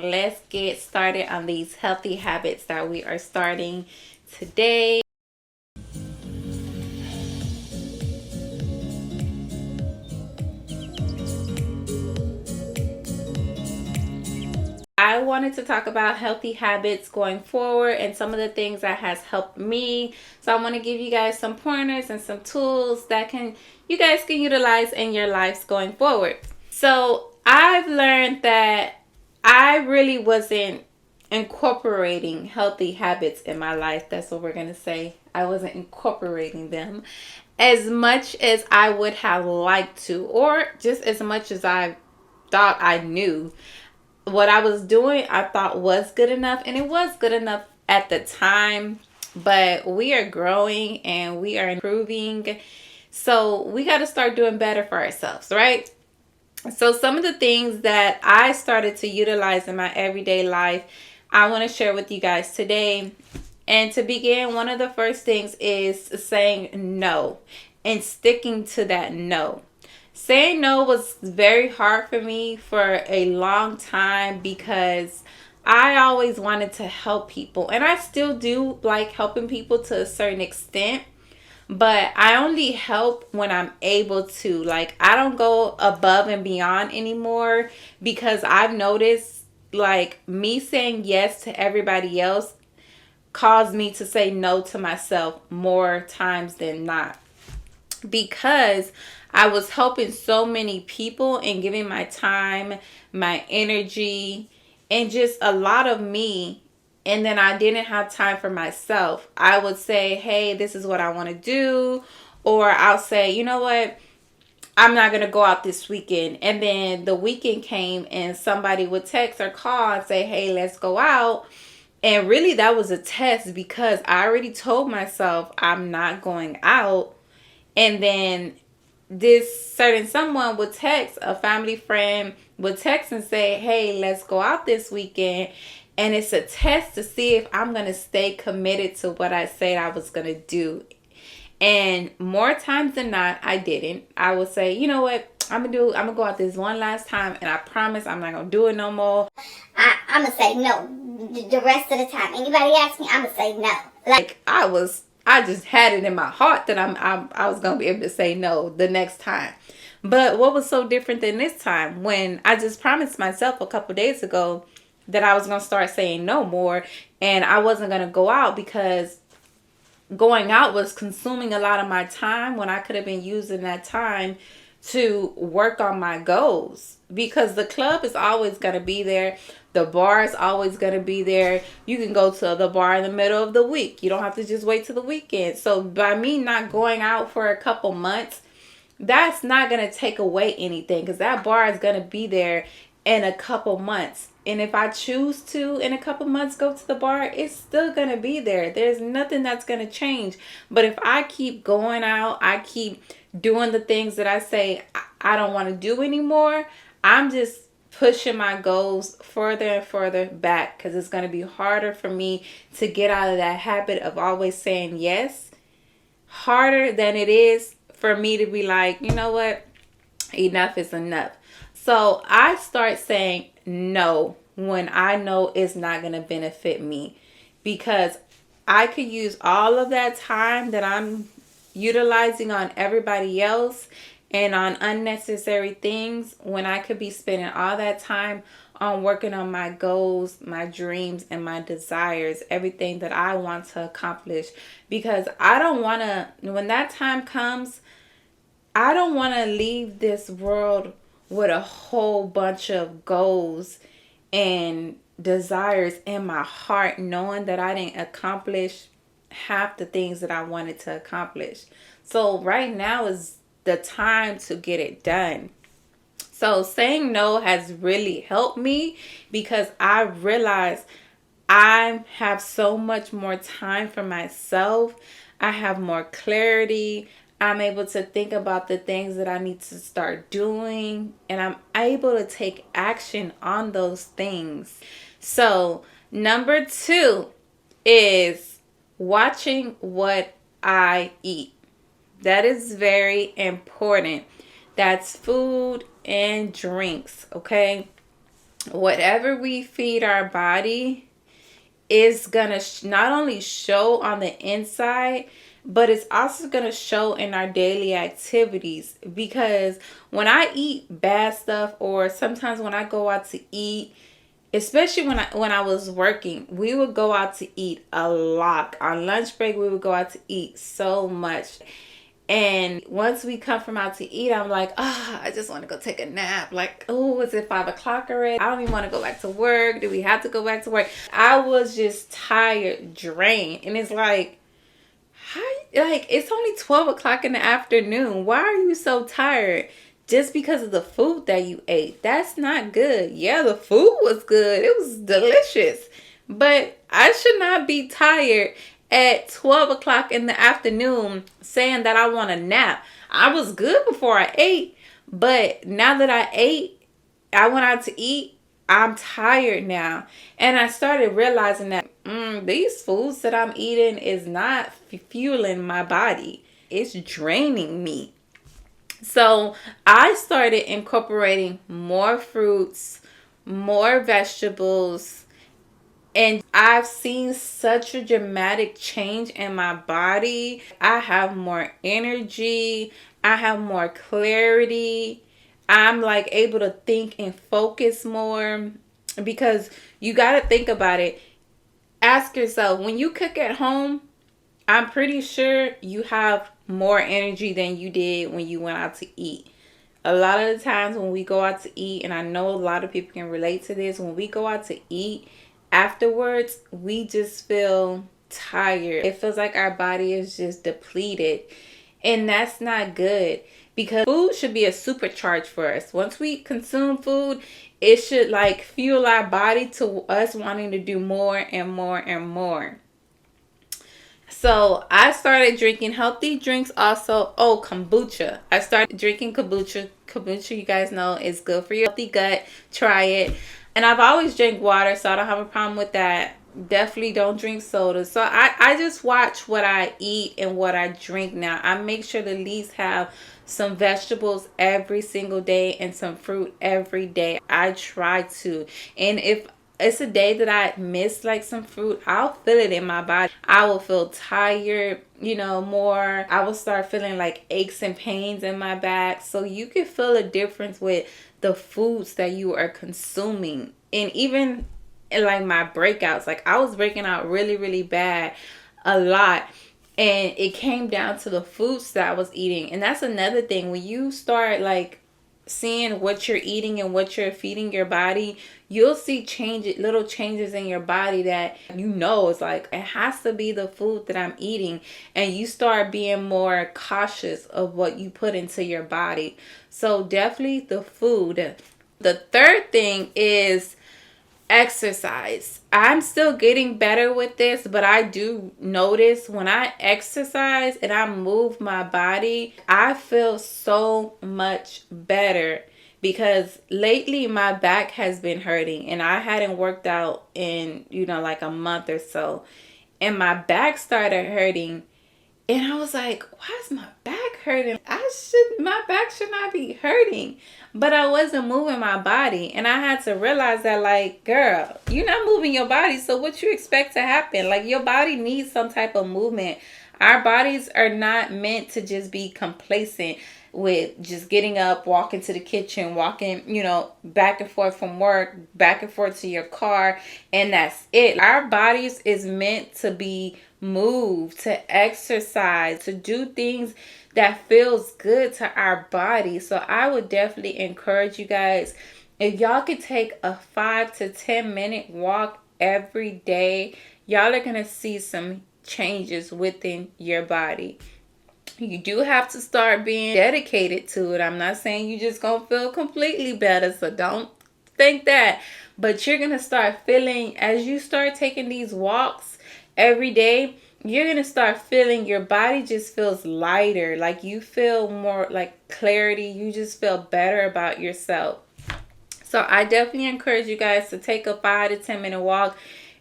Let's get started on these healthy habits that we are starting today. I wanted to talk about healthy habits going forward and some of the things that has helped me. So I want to give you guys some pointers and some tools that you guys can utilize in your lives going forward. So I've learned that I really wasn't incorporating healthy habits in my life. That's what we're going to say. I wasn't incorporating them as much as I would have liked to, or just as much as I thought I knew. What I was doing, I thought was good enough, and it was good enough at the time, but we are growing and we are improving. So we got to start doing better for ourselves, right? So some of the things that I started to utilize in my everyday life, I want to share with you guys today. And to begin, one of the first things is saying no and sticking to that no. Saying no was very hard for me for a long time because I always wanted to help people. And I still do like helping people to a certain extent. But I only help when I'm able to. Like, I don't go above and beyond anymore because I've noticed, like, me saying yes to everybody else caused me to say no to myself more times than not. Because I was helping so many people and giving my time, my energy, and just a lot of me, and then I didn't have time for myself. I would say, hey, this is what I want to do. Or I'll say, you know what? I'm not going to go out this weekend. And then the weekend came and somebody would text or call and say, hey, let's go out. And really that was a test because I already told myself I'm not going out. And then this certain someone would text, a family friend would text and say, hey, let's go out this weekend. And it's a test to see if I'm going to stay committed to what I said I was going to do. And more times than not, I didn't. I would say, you know what? I'm gonna go out this one last time, and I promise I'm not gonna do it no more. I'm gonna say no the rest of the time. Anybody ask me, I'm gonna say no. Like I just had it in my heart that I was gonna be able to say no the next time. But what was so different than this time when I just promised myself a couple days ago that I was gonna start saying no more, and I wasn't gonna go out because going out was consuming a lot of my time when I could have been using that time to work on my goals. Because the club is always going to be there. The bar is always going to be there. You can go to the bar in the middle of the week. You don't have to just wait till the weekend. So by me not going out for a couple months, that's not going to take away anything because that bar is going to be there in a couple months. And if I choose to in a couple months go to the bar, it's still going to be there. There's nothing that's going to change. But if I keep going out, I keep doing the things that I say I don't want to do anymore, I'm just pushing my goals further and further back because it's going to be harder for me to get out of that habit of always saying yes. Harder than it is for me to be like, you know what? Enough is enough. So I start saying no when I know it's not going to benefit me because I could use all of that time that I'm utilizing on everybody else and on unnecessary things when I could be spending all that time on working on my goals, my dreams, and my desires, everything that I want to accomplish. Because I don't want to, when that time comes, I don't want to leave this world with a whole bunch of goals and desires in my heart, knowing that I didn't accomplish half the things that I wanted to accomplish. So right now is the time to get it done. So saying no has really helped me because I realize I have so much more time for myself. I have more clarity. I'm able to think about the things that I need to start doing, and I'm able to take action on those things. So, number 2 is watching what I eat. That is very important. That's food and drinks, okay? Whatever we feed our body is gonna not only show on the inside, but it's also gonna show in our daily activities. Because when I eat bad stuff, or sometimes when I go out to eat, especially when I was working, we would go out to eat a lot. On lunch break, we would go out to eat so much. And once we come from out to eat, I'm like, I just want to go take a nap. Like, oh, is it 5 o'clock already? I don't even want to go back to work. Do we have to go back to work? I was just tired, drained. And it's like, how, like, it's only 12 o'clock in the afternoon. Why are you so tired? Just because of the food that you ate. That's not good. Yeah, the food was good. It was delicious. But I should not be tired at 12 o'clock in the afternoon saying that I want a nap. I was good before I ate, but now that I ate, I went out to eat, I'm tired now. And I started realizing that these foods that I'm eating is not fueling my body. It's draining me. So I started incorporating more fruits, more vegetables, and I've seen such a dramatic change in my body. I have more energy. I have more clarity. I'm like able to think and focus more, because you got to think about it. Ask yourself, when you cook at home, I'm pretty sure you have more energy than you did when you went out to eat. A lot of the times when we go out to eat, and I know a lot of people can relate to this, when we go out to eat, afterwards, we just feel tired. It feels like our body is just depleted. And that's not good, because food should be a supercharge for us. Once we consume food, it should like fuel our body to us wanting to do more and more and more. So I started drinking healthy drinks also. Oh, kombucha. I started drinking kombucha. Kombucha, you guys know, is good for your healthy gut. Try it. And I've always drank water, so I don't have a problem with that. Definitely don't drink soda. So I just watch what I eat and what I drink now. I make sure to at least have some vegetables every single day and some fruit every day. I try to. And if it's a day that I miss like some fruit, I'll feel it in my body. I will feel tired, more. I will start feeling like aches and pains in my back. So you can feel a difference with the foods that you are consuming. And even in like my breakouts, like I was breaking out really, really bad a lot. And it came down to the foods that I was eating. And that's another thing. When you start like seeing what you're eating and what you're feeding your body, you'll see little changes in your body that it's like, it has to be the food that I'm eating. And you start being more cautious of what you put into your body. So definitely the food. The third thing is exercise. I'm still getting better with this, but I do notice when I exercise and I move my body, I feel so much better, because lately my back has been hurting and I hadn't worked out in, like a month or so, and my back started hurting. And I was like, why is my back hurting? My back should not be hurting. But I wasn't moving my body. And I had to realize that, like, girl, you're not moving your body. So what you expect to happen? Like, your body needs some type of movement. Our bodies are not meant to just be complacent with just getting up, walking to the kitchen, walking, back and forth from work, back and forth to your car, and that's it. Our bodies is meant to be moved, to exercise, to do things that feels good to our body. So I would definitely encourage you guys, if y'all could take a 5 to 10 minute walk every day, y'all are gonna see some changes within your body. You do have to start being dedicated to it. I'm not saying you just gonna feel completely better, so don't think that. But you're gonna start feeling, as you start taking these walks every day, you're gonna start feeling your body just feels lighter. Like you feel more like clarity. You just feel better about yourself. So I definitely encourage you guys to take a 5 to 10 minute walk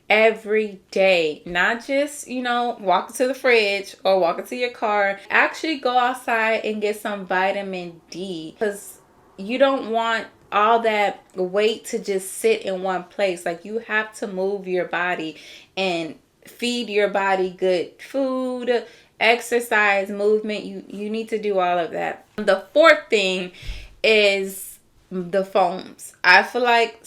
every day. Not just, walk to the fridge or walk into your car. Actually go outside and get some vitamin D, because you don't want all that weight to just sit in one place. Like, you have to move your body and feed your body good food, exercise, movement. You need to do all of that. The fourth thing is the phones. I feel like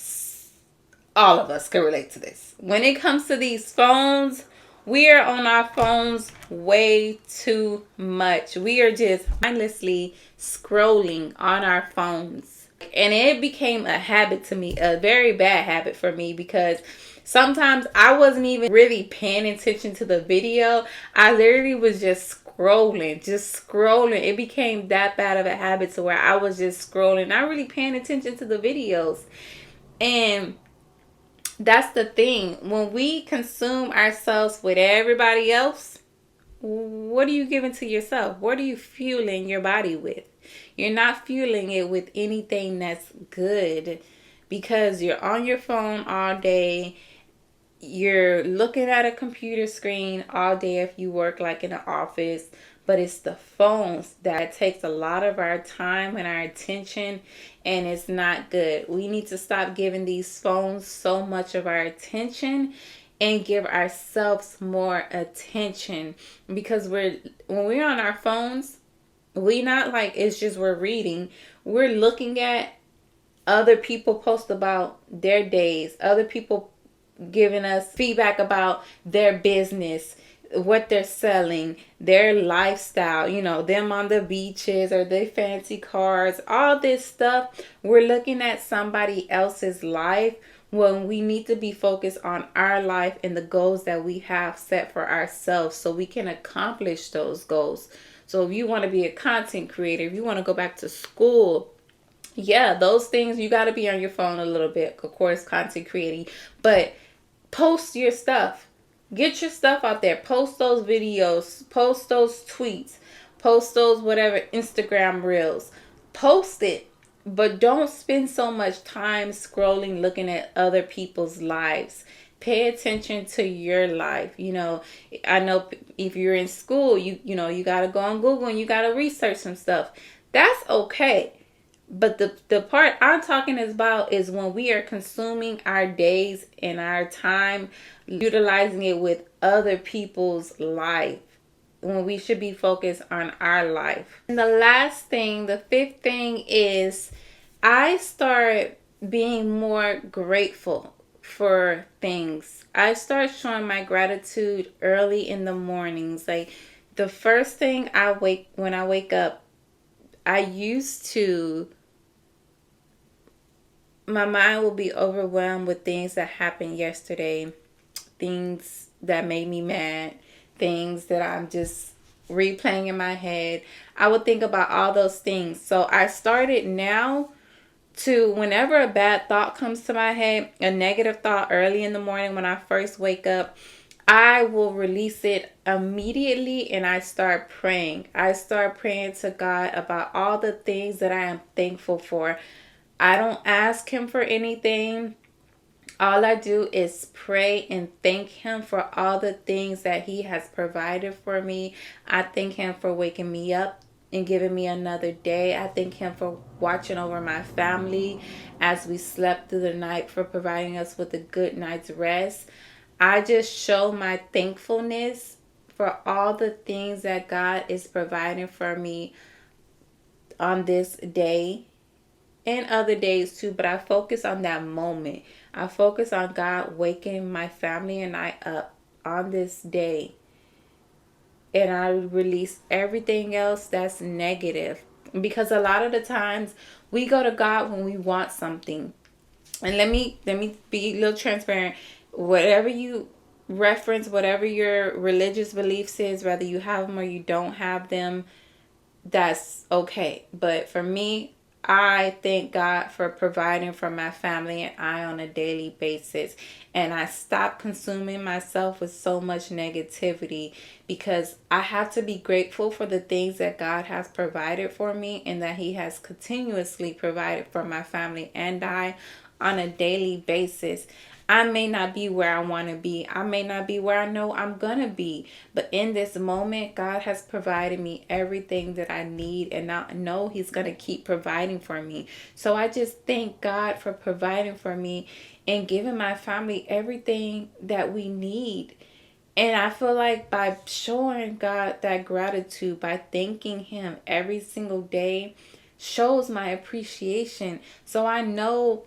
all of us can relate to this. When it comes to these phones, we are on our phones way too much. We are just mindlessly scrolling on our phones. And it became a habit to me, a very bad habit for me, because sometimes I wasn't even really paying attention to the video. I literally was just scrolling, just scrolling. It became that bad of a habit to where I was just scrolling, not really paying attention to the videos. And that's the thing. When we consume ourselves with everybody else, what are you giving to yourself? What are you fueling your body with? You're not fueling it with anything that's good, because you're on your phone all day. You're looking at a computer screen all day if you work like in an office. But it's the phones that takes a lot of our time and our attention, and it's not good. We need to stop giving these phones so much of our attention and give ourselves more attention, because when we're on our phones, we not like it's just we're reading. We're looking at other people post about their days, other people giving us feedback about their business, what they're selling, their lifestyle, them on the beaches or their fancy cars, all this stuff. We're looking at somebody else's life when we need to be focused on our life and the goals that we have set for ourselves so we can accomplish those goals. So if you want to be a content creator, if you want to go back to school, yeah, those things, you got to be on your phone a little bit. Of course, content creating, but post your stuff. Get your stuff out there. Post those videos. Post those tweets. Post those whatever Instagram reels. Post it. But don't spend so much time scrolling, looking at other people's lives. Pay attention to your life. I know if you're in school, you got to go on Google and you got to research some stuff. That's okay. But the part I'm talking about is when we are consuming our days and our time, utilizing it with other people's life, when we should be focused on our life. And the last thing, the fifth thing, is I start being more grateful for things. I start showing my gratitude early in the mornings. Like, the first thing when I wake up, I used to, my mind will be overwhelmed with things that happened yesterday, things that made me mad, things that I'm just replaying in my head. I would think about all those things. So I started now to, whenever a bad thought comes to my head, a negative thought early in the morning when I first wake up, I will release it immediately and I start praying. I start praying to God about all the things that I am thankful for. I don't ask him for anything. All I do is pray and thank him for all the things that he has provided for me. I thank him for waking me up and giving me another day. I thank him for watching over my family as we slept through the night, for providing us with a good night's rest. I just show my thankfulness for all the things that God is providing for me on this day and other days too, but I focus on that moment. I focus on God waking my family and I up on this day. And I release everything else that's negative. Because a lot of the times we go to God when we want something. And let me be a little transparent. Whatever you reference, whatever your religious beliefs is, whether you have them or you don't have them, that's okay. But for me, I thank God for providing for my family and I on a daily basis. And I stop consuming myself with so much negativity, because I have to be grateful for the things that God has provided for me and that he has continuously provided for my family and I on a daily basis. I may not be where I want to be. I may not be where I know I'm going to be. But in this moment, God has provided me everything that I need. And I know He's going to keep providing for me. So I just thank God for providing for me and giving my family everything that we need. And I feel like by showing God that gratitude, by thanking Him every single day, shows my appreciation. So I know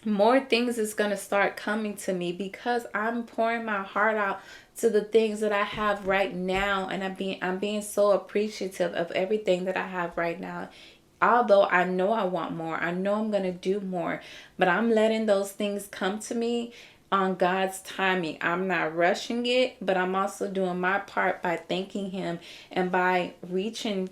more things is going to start coming to me because I'm pouring my heart out to the things that I have right now, and I'm being so appreciative of everything that I have right now. Although I know I want more, I know I'm going to do more, but I'm letting those things come to me on God's timing. I'm not rushing it, but I'm also doing my part by thanking Him and by reaching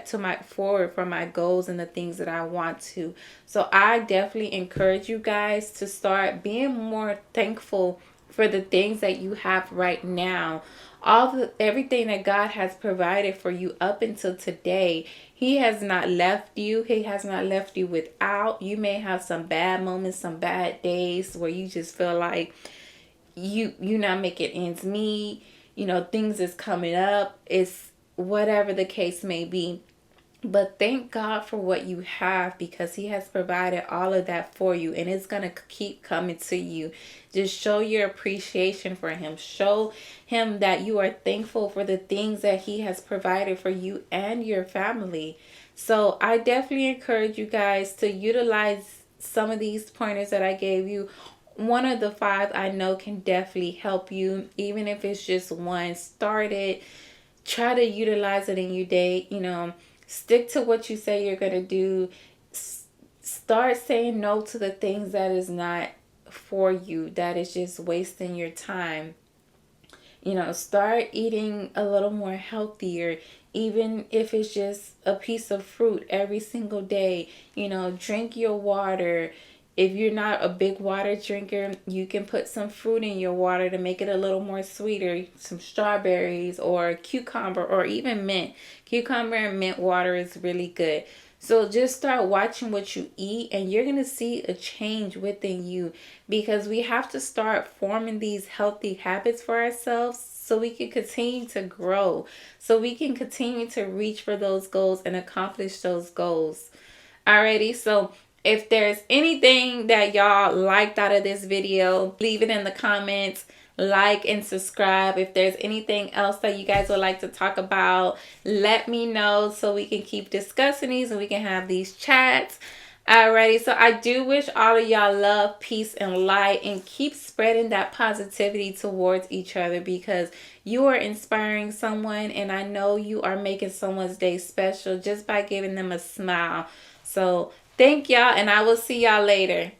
to my forward for my goals and the things that I want to. So I definitely encourage you guys to start being more thankful for the things that you have right now. Everything that God has provided for you up until today. He has not left you. He has not left you without. You may have some bad moments, some bad days where you just feel like you not making ends meet. Things is coming up. It's whatever the case may be. But thank God for what you have, because He has provided all of that for you, and it's going to keep coming to you. Just show your appreciation for Him. Show Him that you are thankful for the things that He has provided for you and your family. So I definitely encourage you guys to utilize some of these pointers that I gave you. One of the 5 I know can definitely help you, even if it's just one. Start it. Try to utilize it in your day. Stick to what you say you're going to do. Start saying no to the things that is not for you, that is just wasting your time. Start eating a little more healthier, even if it's just a piece of fruit every single day. Drink your water. If you're not a big water drinker, you can put some fruit in your water to make it a little more sweeter. Some strawberries or cucumber or even mint. Cucumber and mint water is really good. So just start watching what you eat, and you're going to see a change within you, because we have to start forming these healthy habits for ourselves so we can continue to grow, so we can continue to reach for those goals and accomplish those goals. Alrighty, so if there's anything that y'all liked out of this video, leave it in the comments. Like and subscribe. If there's anything else that you guys would like to talk about, let me know so we can keep discussing these and we can have these chats. Alrighty, so I do wish all of y'all love, peace, and light, and keep spreading that positivity towards each other, because you are inspiring someone, and I know you are making someone's day special just by giving them a smile. So thank y'all, and I will see y'all later.